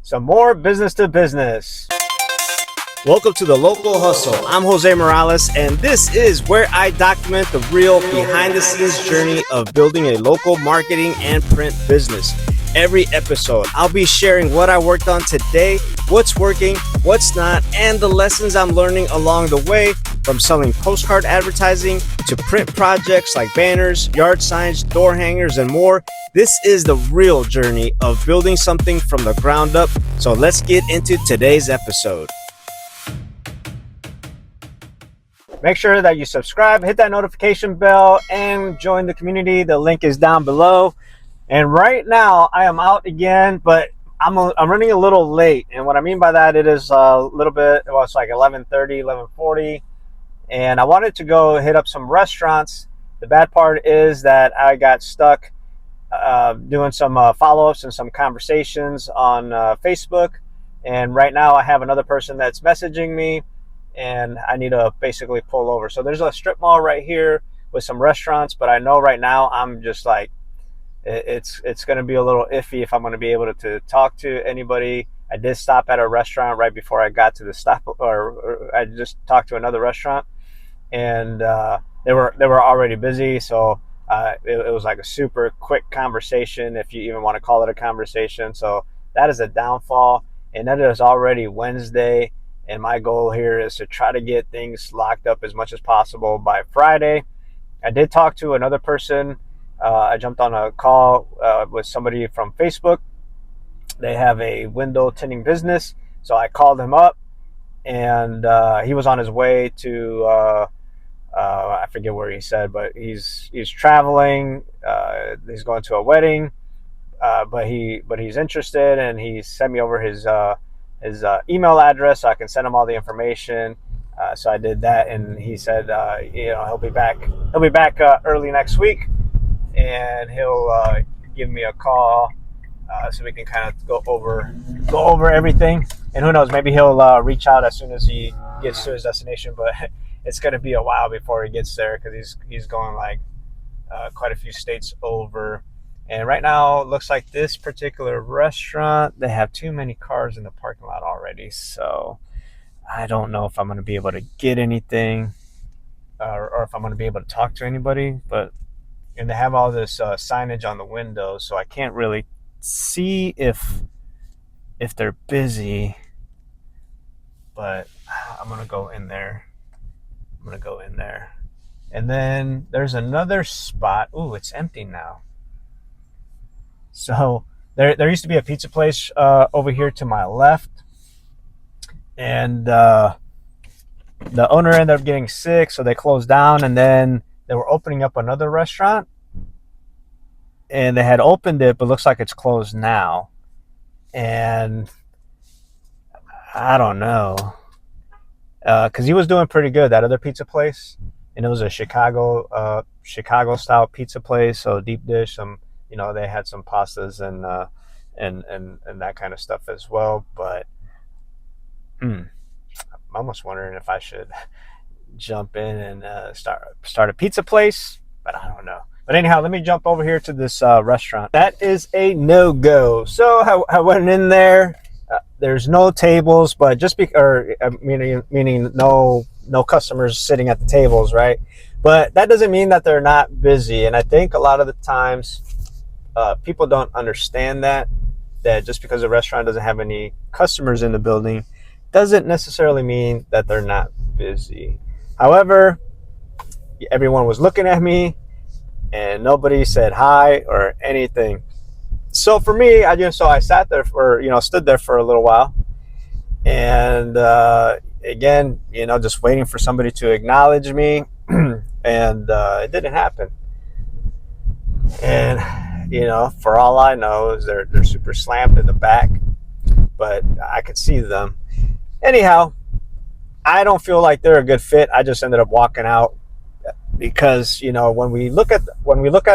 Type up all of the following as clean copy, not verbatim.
some more business to business. Welcome to the Local Hustle. I'm Jose Morales, and this is where I document the real behind-the-scenes journey of building a local marketing and print business. Every episode, I'll be sharing what I worked on today, what's working, what's not, and the lessons I'm learning along the way, from selling postcard advertising to print projects like banners, yard signs, door hangers, and more. This is the real journey of building something from the ground up. So let's get into today's episode. Make sure that you subscribe, hit that notification bell, and join the community. The link is down below. And right now, I am out again, but I'm running a little late. And what I mean by that, it is a little bit, well, it's like 11:30, 11:40. And I wanted to go hit up some restaurants. The bad part is that I got stuck doing some follow-ups and some conversations on Facebook. And right now, I have another person that's messaging me, and I need to basically pull over. So there's a strip mall right here with some restaurants, but I know right now I'm just like, it's going to be a little iffy if I'm going to be able to talk to anybody. I did stop at a restaurant right before I got to the stop, or I just talked to another restaurant, and they were already busy. So it was like a super quick conversation, if you even want to call it a conversation. So that is a downfall, and that is already Wednesday. And my goal here is to try to get things locked up as much as possible by Friday. I did talk to another person. I jumped on a call with somebody from Facebook. They have a window tinting business. So I called him up, and he was on his way to, I forget where he said, but he's traveling. He's going to a wedding, but he's interested, and he sent me over his email address so I can send him all the information. So I did that, and he said, he'll be back early next week, and he'll give me a call so we can kind of go over everything. And who knows, maybe he'll reach out as soon as he gets to his destination, but it's going to be a while before he gets there, because he's going like quite a few states over. And right now, it looks like this particular restaurant, they have too many cars in the parking lot already. So I don't know if I'm going to be able to get anything or if I'm going to be able to talk to anybody. And they have all this signage on the windows, so I can't really see if they're busy. But I'm going to go in there. And then there's another spot. Ooh, it's empty now. So there used to be a pizza place over here to my left, and the owner ended up getting sick, so they closed down, and then they were opening up another restaurant, and they had opened it, but looks like it's closed now. And I don't know, because he was doing pretty good, that other pizza place, and it was a Chicago style pizza place, so deep dish, some. They had some pastas and that kind of stuff as well. But I'm almost wondering if I should jump in and start a pizza place, but I don't know. But anyhow, let me jump over here to this restaurant. That is a no-go. So I went in there. There's no tables, but meaning no customers sitting at the tables, right? But that doesn't mean that they're not busy. And I think a lot of the times, people don't understand that just because a restaurant doesn't have any customers in the building doesn't necessarily mean that they're not busy. However, everyone was looking at me and nobody said hi or anything. So for me, I sat there stood there for a little while, and again, just waiting for somebody to acknowledge me, and it didn't happen. And for all I know, is they're super slammed in the back, but I could see them. Anyhow, I don't feel like they're a good fit. I just ended up walking out, because when we look at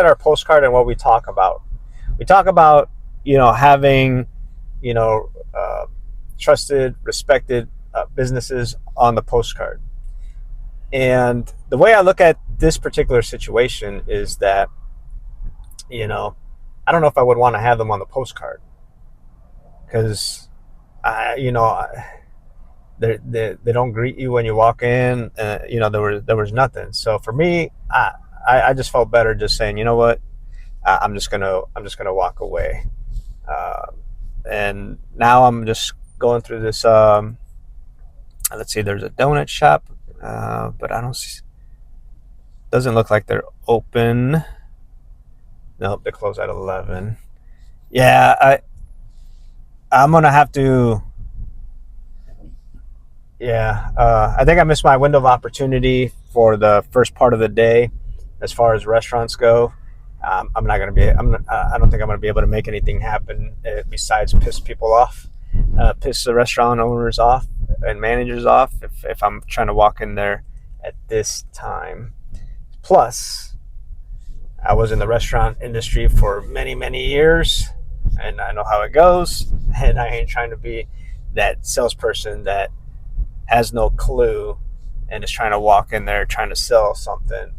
our postcard and what we talk about having trusted, respected businesses on the postcard. And the way I look at this particular situation is that I don't know if I would want to have them on the postcard, because you know, they don't greet you when you walk in. You know, there was nothing. So for me, I just felt better just saying, you know what, I'm just gonna walk away. Uh, and now I'm just going through this. Let's see, there's a donut shop, but I don't see. Doesn't look like they're open. Nope, they close at 11. Yeah, I'm gonna have to. Yeah, I think I missed my window of opportunity for the first part of the day, as far as restaurants go. I'm not gonna be. I don't think I'm gonna be able to make anything happen besides piss people off, piss the restaurant owners off and managers off if I'm trying to walk in there at this time. Plus, I was in the restaurant industry for many, many years, and I know how it goes. And I ain't trying to be that salesperson that has no clue and is trying to walk in there trying to sell something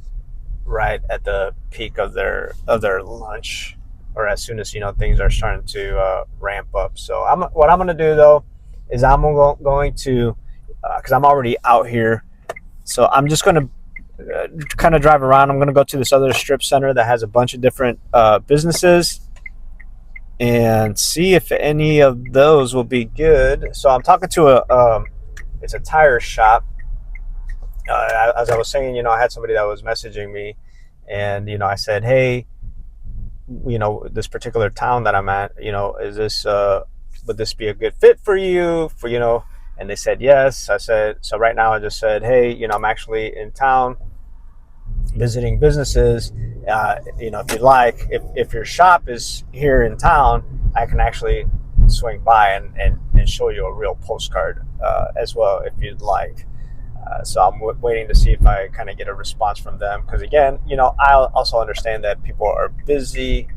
right at the peak of their lunch, or as soon as things are starting to ramp up. So what I'm going to do though is I'm going to because I'm already out here, so I'm just going to kind of drive around. I'm going to go to this other strip center that has a bunch of different businesses and see if any of those will be good. So I'm talking to it's a tire shop. As I was saying, I had somebody that was messaging me, and I said, hey, this particular town that I'm at, is this would this be a good fit for you? And they said yes. I said, so right now I just said, hey, I'm actually in town visiting businesses. If you'd like, if your shop is here in town, I can actually swing by and show you a real postcard as well if you'd like. So I'm waiting to see if I kind of get a response from them, because again, I also understand that people are busy.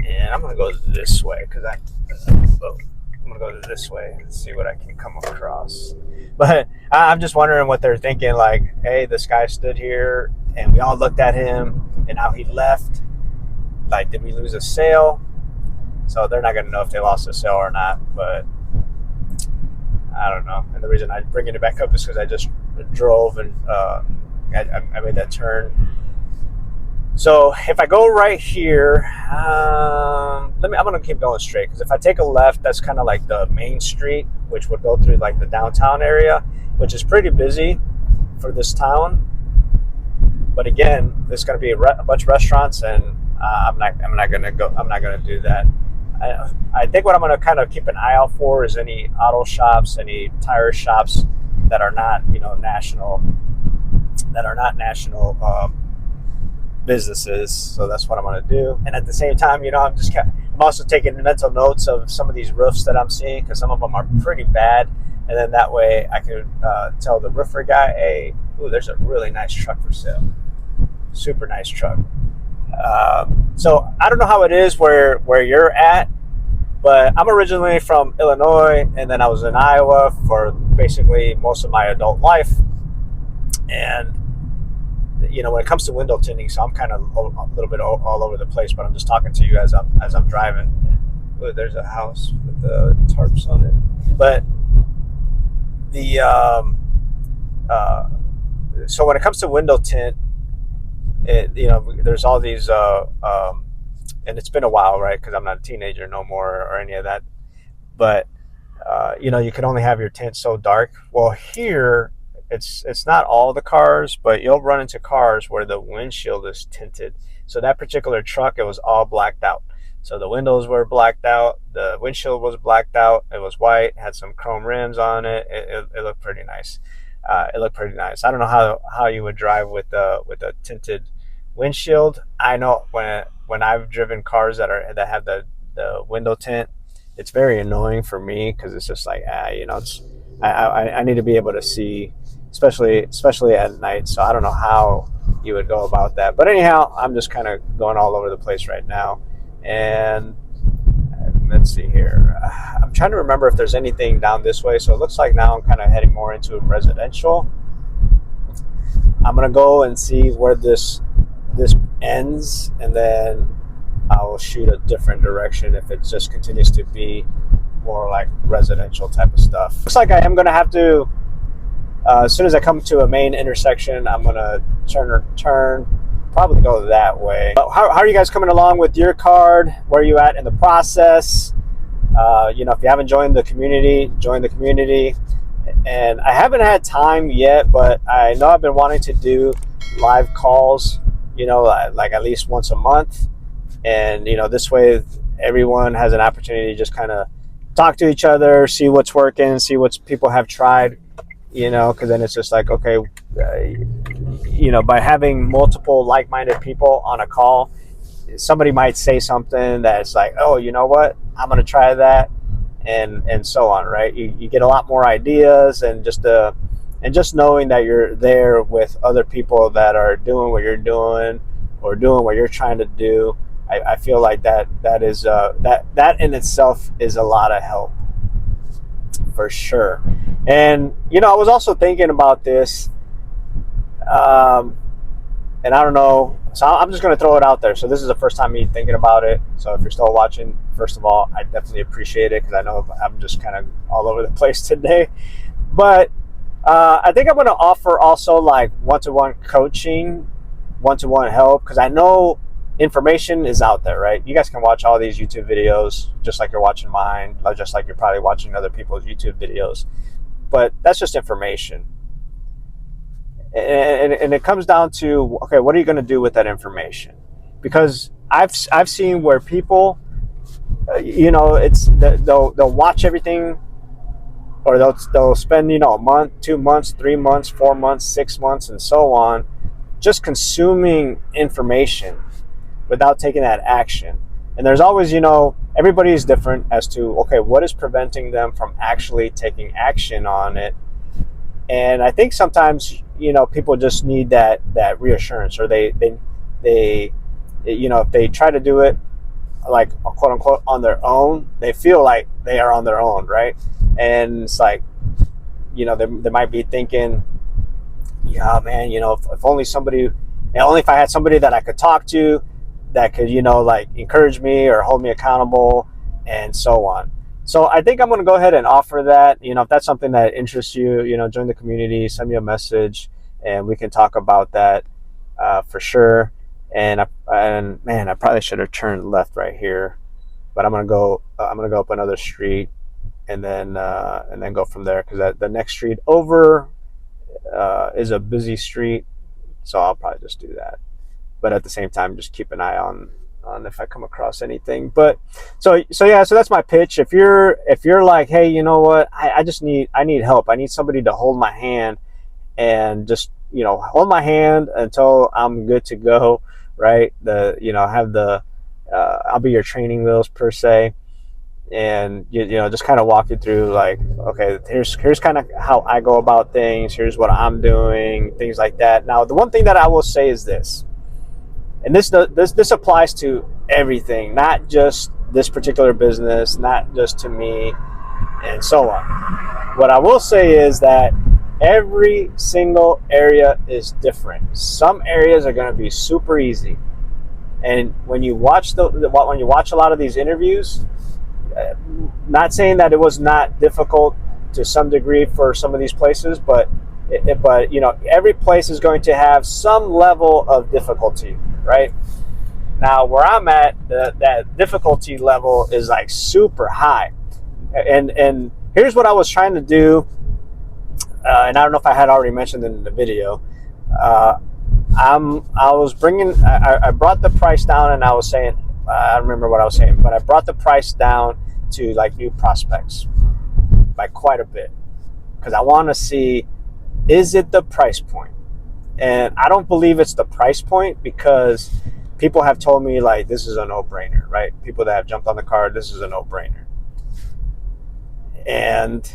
And I'm gonna go this way because I'm gonna go this way and see what I can come across. But I'm just wondering what they're thinking. Like, hey, this guy stood here and we all looked at him, and now he left. Like, did we lose a sale? So they're not gonna know if they lost a sale or not. But I don't know. And the reason I'm bringing it back up is because I just drove and I made that turn. So if I go right here, I'm going to keep going straight, because if I take a left, that's kind of like the main street, which would go through like the downtown area, which is pretty busy for this town. But again, there's going to be a bunch of restaurants, and I'm not going to do that. I think what I'm going to kind of keep an eye out for is any auto shops, any tire shops that are not, national businesses. So that's what I'm going to do. And at the same time, I'm also taking mental notes of some of these roofs that I'm seeing, because some of them are pretty bad. And then that way I can tell the roofer guy, hey, ooh, there's a really nice truck for sale. Super nice truck. So I don't know how it is where you're at, but I'm originally from Illinois, and then I was in Iowa for basically most of my adult life. And when it comes to window tinting, so I'm kind of a little bit all over the place, but I'm just talking to you as I'm driving. Ooh, there's a house with the tarps on it. But so when it comes to window tint, there's all these, and it's been a while, right? Because I'm not a teenager no more or any of that. But you can only have your tint so dark. Well, here, it's not all the cars, but you'll run into cars where the windshield is tinted. So that particular truck, it was all blacked out. So the windows were blacked out, the windshield was blacked out, it was white, had some chrome rims on it. It looked pretty nice. I don't know how you would drive with a tinted windshield. I know when I've driven cars that have the window tint, it's very annoying for me, because it's just like I need to be able to see, especially at night. So I don't know how you would go about that. But anyhow, I'm just kind of going all over the place right now. And let's see here. I'm trying to remember if there's anything down this way. So it looks like now I'm kind of heading more into residential. I'm going to go and see where this ends, and then I will shoot a different direction if it just continues to be more like residential type of stuff. Looks like I am going to have to, as soon as I come to a main intersection, I'm going to turn, probably go that way. How are you guys coming along with your card? Where are you at in the process? If you haven't joined the community, join the community. And I haven't had time yet, but I know I've been wanting to do live calls, like at least once a month. And, this way everyone has an opportunity to just kind of talk to each other, see what's working, see what people have tried, because then it's just like, okay, by having multiple like-minded people on a call, somebody might say something that's like, oh, you know what, I'm going to try that, and so on, right? You get a lot more ideas, and just knowing that you're there with other people that are doing what you're doing or doing what you're trying to do. I feel like that is that in itself is a lot of help, for sure. And I was also thinking about this, and I don't know, so I'm just going to throw it out there. So this is the first time me thinking about it. So if you're still watching, first of all, I definitely appreciate it, because I know I'm just kind of all over the place today. But I think I'm going to offer also like one-to-one coaching, one-to-one help, because I know information is out there, right? You guys can watch all these YouTube videos just like you're watching mine, just like you're probably watching other people's YouTube videos. But that's just information. And it comes down to, okay, what are you going to do with that information? Because I've seen where people, they'll watch everything, or they'll spend, a month, 2 months, 3 months, 4 months, 6 months, and so on, just consuming information without taking that action. And there's always, everybody is different as to, okay, what is preventing them from actually taking action on it. And I think sometimes, people just need that reassurance, or they if they try to do it like quote unquote on their own, they feel like they are on their own, right? And it's like, they might be thinking, yeah, man, if only if I had somebody that I could talk to, that could, like encourage me or hold me accountable, and so on. So I think I'm going to go ahead and offer that. If that's something that interests you, join the community, send me a message, and we can talk about that for sure. And man, I probably should have turned left right here, but I'm gonna go up another street, and then go from there, because the next street over is a busy street, so I'll probably just do that. But at the same time, just keep an eye on if I come across anything. But so that's my pitch. If you're like, hey, you know what, I need help. I need somebody to hold my hand, and just hold my hand until I'm good to go, right? I'll be your training wheels per se, and just kind of walk you through, like, okay, here's kind of how I go about things, here's what I'm doing, things like that. Now, the one thing that I will say is this, and this applies to everything, not just this particular business, not just to me, and so on. What I will say is that every single area is different. Some areas are going to be super easy, and when you watch a lot of these interviews, not saying that it was not difficult to some degree for some of these places, but every place is going to have some level of difficulty, right? Now, where I'm at, that difficulty level is like super high, and here's what I was trying to do, and I don't know if I had already mentioned in the video. I brought the price down, and I was saying, I don't remember what I was saying, but I brought the price down to like new prospects by quite a bit, because I want to see, is it the price point? And I don't believe it's the price point, because people have told me, like, this is a no-brainer, right? People that have jumped on the card, this is a no-brainer. And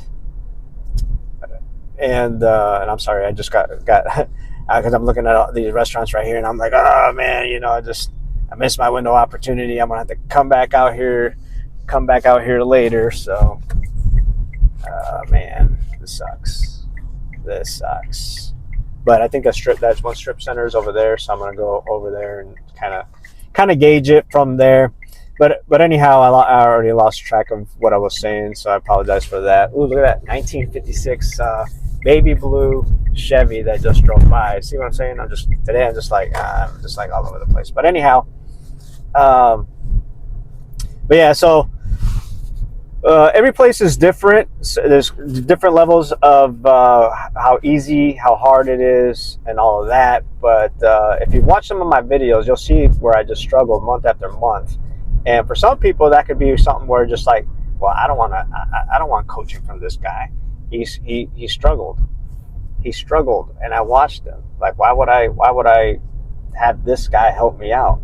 I'm sorry, I just got because I'm looking at all these restaurants right here, and I'm like, oh man, I missed my window opportunity. I'm gonna have to come back out here later. So, man, this sucks. But I think that's one strip center is over there, so I'm gonna go over there and kind of gauge it from there. But anyhow, I already lost track of what I was saying, so I apologize for that. Ooh, look at that 1956 baby blue Chevy that just drove by. See what I'm saying? I'm just like all over the place. But anyhow, but yeah, so every place is different. So there's different levels of how easy, how hard it is, and all of that. But if you watch some of my videos, you'll see where I just struggled month after month. And for some people, that could be something where just like, well, I don't want coaching from this guy. He struggled. He struggled, and I watched him. Like, why would I have this guy help me out,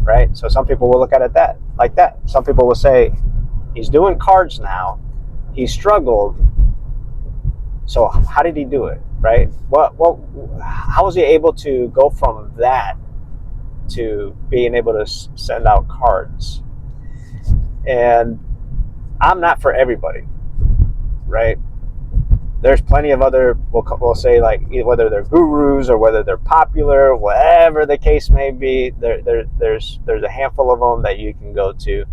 right? So some people will look at it like that. Some people will say, he's doing cards now. He struggled. So how did he do it, right? How was he able to go from that to being able to send out cards? And I'm not for everybody, right? There's plenty of other, we'll say, like, whether they're gurus or whether they're popular, whatever the case may be, there's a handful of them that you can go to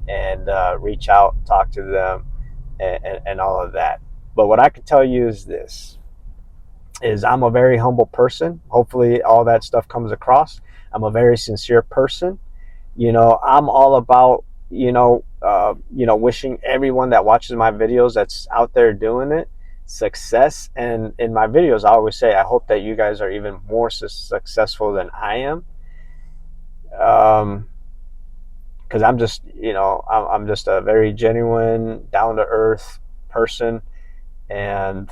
and reach out, talk to them, and all of that. But what I can tell you is this, is I'm a very humble person. Hopefully all that stuff comes across. I'm a very sincere person. I'm all about, wishing everyone that watches my videos that's out there doing it success. And in my videos, I always say, I hope that you guys are even more successful than I am. Because I'm just, I'm just a very genuine, down to earth person, and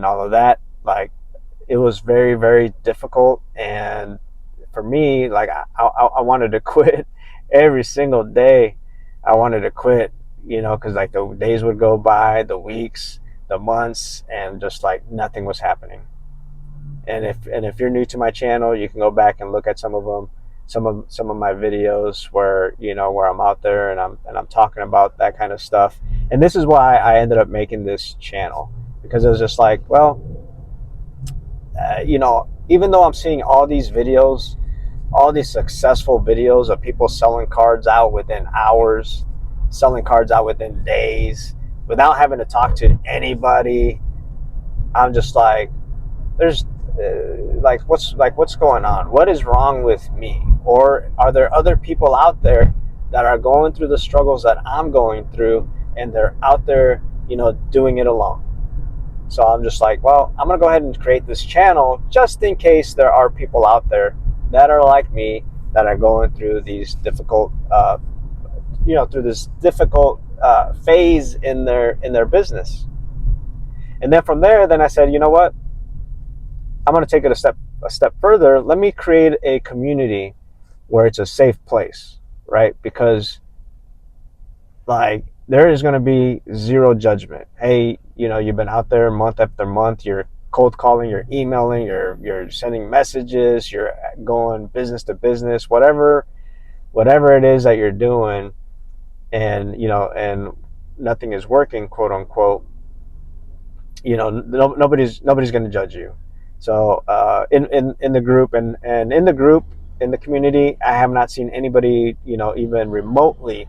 all of that. Like, it was very, very difficult, and for me, like, I wanted to quit every single day. I wanted to quit, because like the days would go by, the weeks, the months, and just like nothing was happening. And if you're new to my channel, you can go back and look at some of them, some of my videos where I'm out there and I'm talking about that kind of stuff. And this is why I ended up making this channel, because it was just like, well, even though I'm seeing all these videos, all these successful videos of people selling cards out within hours, selling cards out within days, without having to talk to anybody, I'm just like, there's what's going on? What is wrong with me? Or are there other people out there that are going through the struggles that I'm going through, and they're out there, doing it alone? So I'm just like, well, I'm gonna go ahead and create this channel just in case there are people out there that are like me, that are going through these difficult, phase in their business. And then from there, then I said, you know what? I'm going to take it a step further. Let me create a community where it's a safe place, right? Because, like, there is going to be zero judgment. Hey, you've been out there month after month. You're cold calling, you're emailing, you're sending messages, you're going business to business, whatever it is that you're doing, and and nothing is working, quote unquote. Nobody's going to judge you. So in the group and in the group, in the community, I have not seen anybody even remotely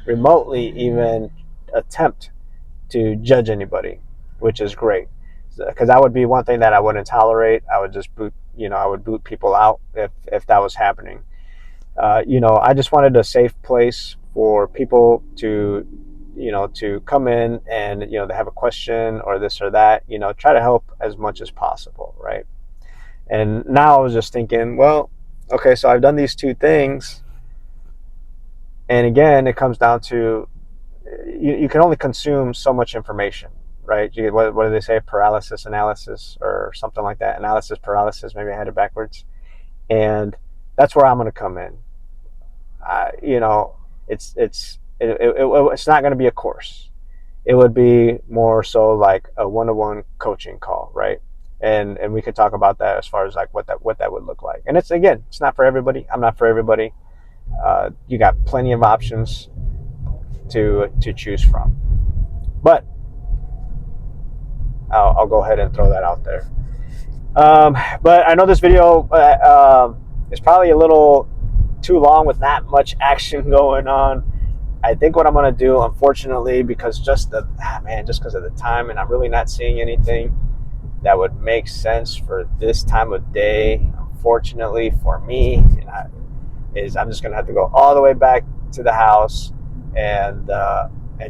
even attempt to judge anybody, which is great, because that would be one thing that I wouldn't tolerate. I would just boot people out if that was happening. I just wanted a safe place for people to to come in and they have a question or this or that, try to help as much as possible, right? And now I was just thinking, well, okay, so I've done these two things, and again, it comes down to you can only consume so much information, right? What do they say? Paralysis analysis or something like that. Analysis paralysis. Maybe I had it backwards. And that's where I'm going to come in. It's not going to be a course. It would be more so like a one-on-one coaching call, right? And we could talk about that as far as like what that would look like. And it's not for everybody. I'm not for everybody. You got plenty of options to choose from. But I'll go ahead and throw that out there. But I know this video is probably a little too long with not much action going on. I think what I'm going to do, unfortunately, because just because of the time, and I'm really not seeing anything that would make sense for this time of day, unfortunately for me, I'm just going to have to go all the way back to the house and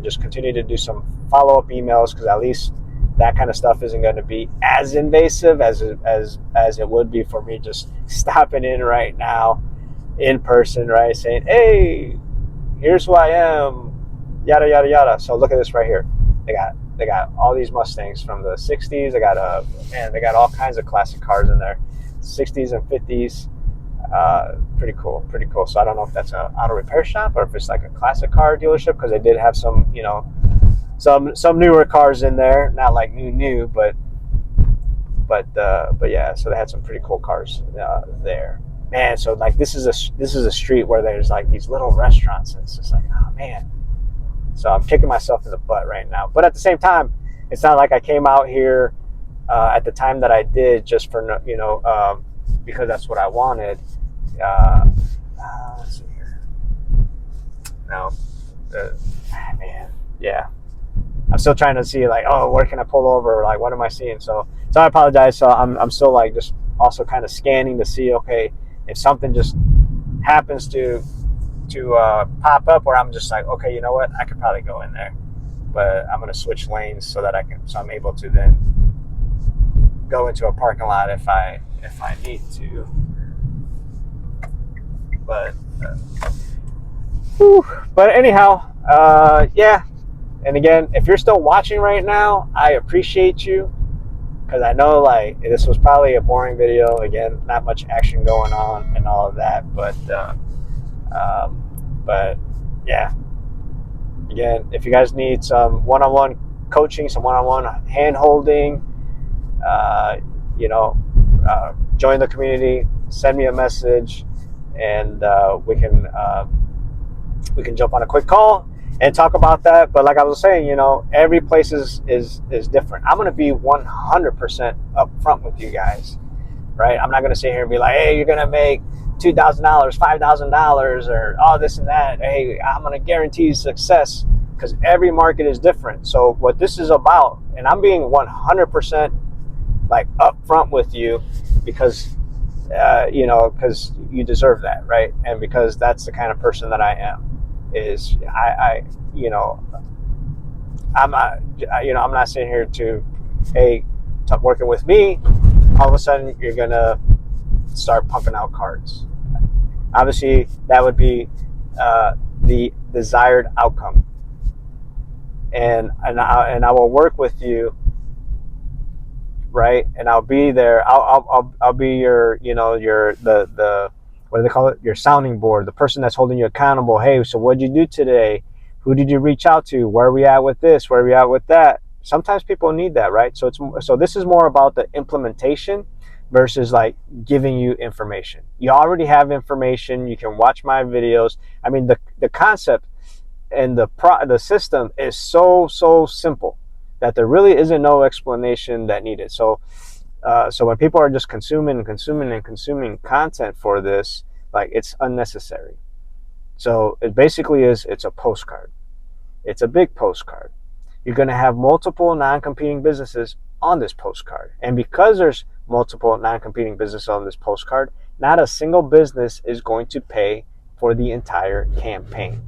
just continue to do some follow-up emails, because at least that kind of stuff isn't going to be as invasive as it would be for me just stopping in right now in person, right? Saying, hey, here's who I am, yada, yada, yada. So look at this right here. They got all these Mustangs from the 60s. They got all kinds of classic cars in there, 60s and 50s. Pretty cool. So I don't know if that's an auto repair shop or if it's like a classic car dealership, because they did have some, some newer cars in there, not like new, but yeah. So they had some pretty cool cars there, man. So like this is a street where there's like these little restaurants, and it's just like, oh man. So I'm kicking myself in the butt right now, but at the same time, it's not like I came out here at the time that I did just for because that's what I wanted. Let's see here. No, man, yeah. I'm still trying to see like, oh, where can I pull over? Like, what am I seeing? So I apologize. So I'm still like just also kind of scanning to see, okay, if something just happens to pop up where I'm just like, okay, you know what? I could probably go in there, but I'm gonna switch lanes so I'm able to then go into a parking lot if I need to. But anyhow, yeah. And again, if you're still watching right now, I appreciate you, because I know like this was probably a boring video. Again, not much action going on and all of that, but yeah. Again, if you guys need some one-on-one coaching, some one-on-one hand-holding, join the community, send me a message, and we can jump on a quick call and talk about that. But like I was saying, every place is different. I'm going to be 100% upfront with you guys, right? I'm not going to sit here and be like, hey, you're going to make $2,000, $5,000, or all this and that. Hey, I'm going to guarantee you success, because every market is different. So what this is about, and I'm being 100% like upfront with you, because because you deserve that, right? And because that's the kind of person that I am. I'm not sitting here to, hey, working with me, all of a sudden you're gonna start pumping out cards. Obviously, that would be the desired outcome, and I will work with you, right? And I'll be there. I'll be your the what do they call it? Your sounding board, the person that's holding you accountable. Hey, so what did you do today? Who did you reach out to? Where are we at with this? Where are we at with that? Sometimes people need that, right? So this is more about the implementation versus like giving you information. You already have information. You can watch my videos. I mean, the concept and the system is so simple that there really isn't no explanation that needed. So when people are just consuming content for this, like, it's unnecessary. So it basically it's a postcard. It's a big postcard. You're going to have multiple non-competing businesses on this postcard. And because there's multiple non-competing businesses on this postcard, not a single business is going to pay for the entire campaign.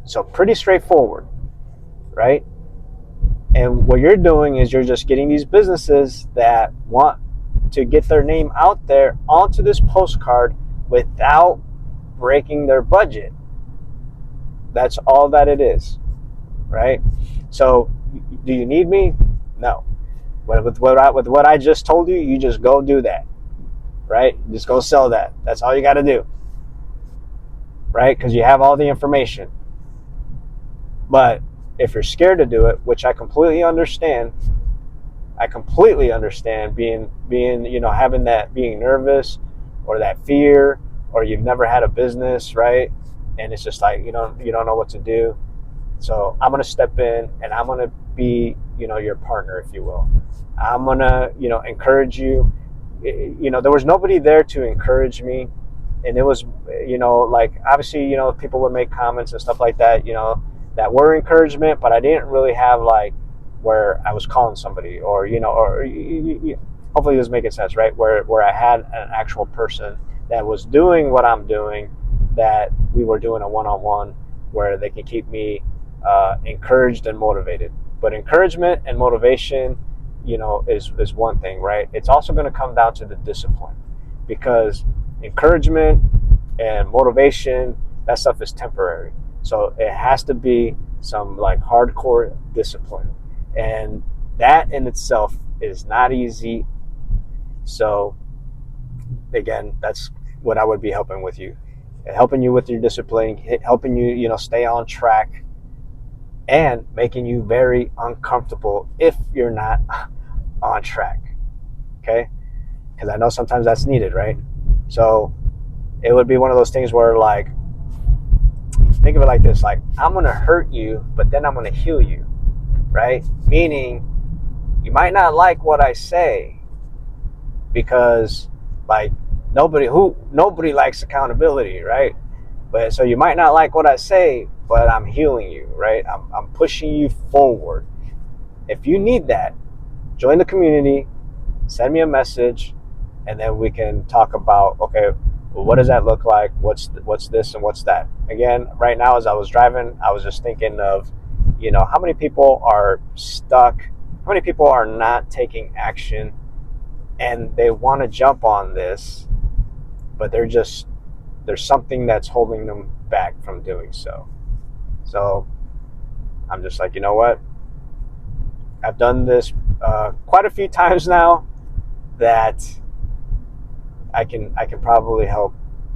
So pretty straightforward, right? And what you're doing is you're just getting these businesses that want to get their name out there onto this postcard without breaking their budget. That's all that it is, right? So do you need me? No. With what I just told you, you just go do that, right? Just go sell that. That's all you got to do, right? Because you have all the information. But if you're scared to do it, which I completely understand being having that, being nervous, or that fear, or you've never had a business, right? And it's just like you don't know what to do. So I'm gonna step in and I'm gonna be your partner, if you will. I'm gonna encourage you. There was nobody there to encourage me and it was, like, obviously, people would make comments and stuff like that, that were encouragement, but I didn't really have like where I was calling somebody, or hopefully this is making sense, right? Where I had an actual person that was doing what I'm doing, that we were doing a one-on-one where they can keep me encouraged and motivated. But encouragement and motivation, is one thing, right? It's also going to come down to the discipline, because encouragement and motivation, that stuff is temporary. So it has to be some like hardcore discipline. And that in itself is not easy. So again, that's what I would be helping with you. Helping you with your discipline, helping you, stay on track, and making you very uncomfortable if you're not on track. Okay? Because I know sometimes that's needed, right? So it would be one of those things where, like, think of it like this, like, I'm going to hurt you, but then I'm going to heal you, right? Meaning, you might not like what I say, because, like, nobody likes accountability, right? But so you might not like what I say, but I'm healing you, right? I'm pushing you forward. If you need that, join the community, send me a message, and then we can talk about, okay, well, what does that look like? What's this and what's that? Again, right now, as I was driving, I was just thinking of, how many people are stuck? How many people are not taking action, and they want to jump on this, but there's something that's holding them back from doing so. So I'm just like, you know what? I've done this quite a few times now, that I can probably help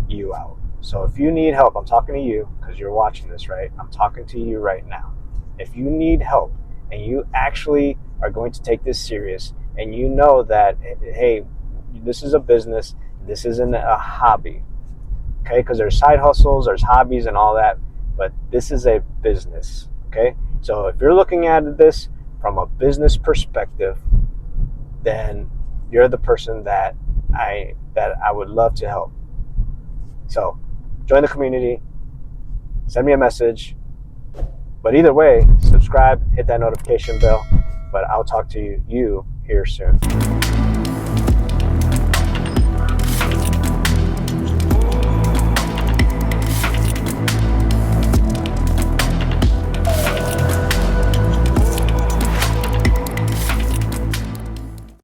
you out. So if you need help, I'm talking to you because you're watching this, right? I'm talking to you right now. If you need help and you actually are going to take this serious, and you know that, hey, this is a business, this isn't a hobby, okay? Because there's side hustles, there's hobbies and all that, but this is a business, okay? So if you're looking at this from a business perspective, then you're the person that I would love to help. So join the community, send me a message, but either way, subscribe, hit that notification bell, but I'll talk to you here soon.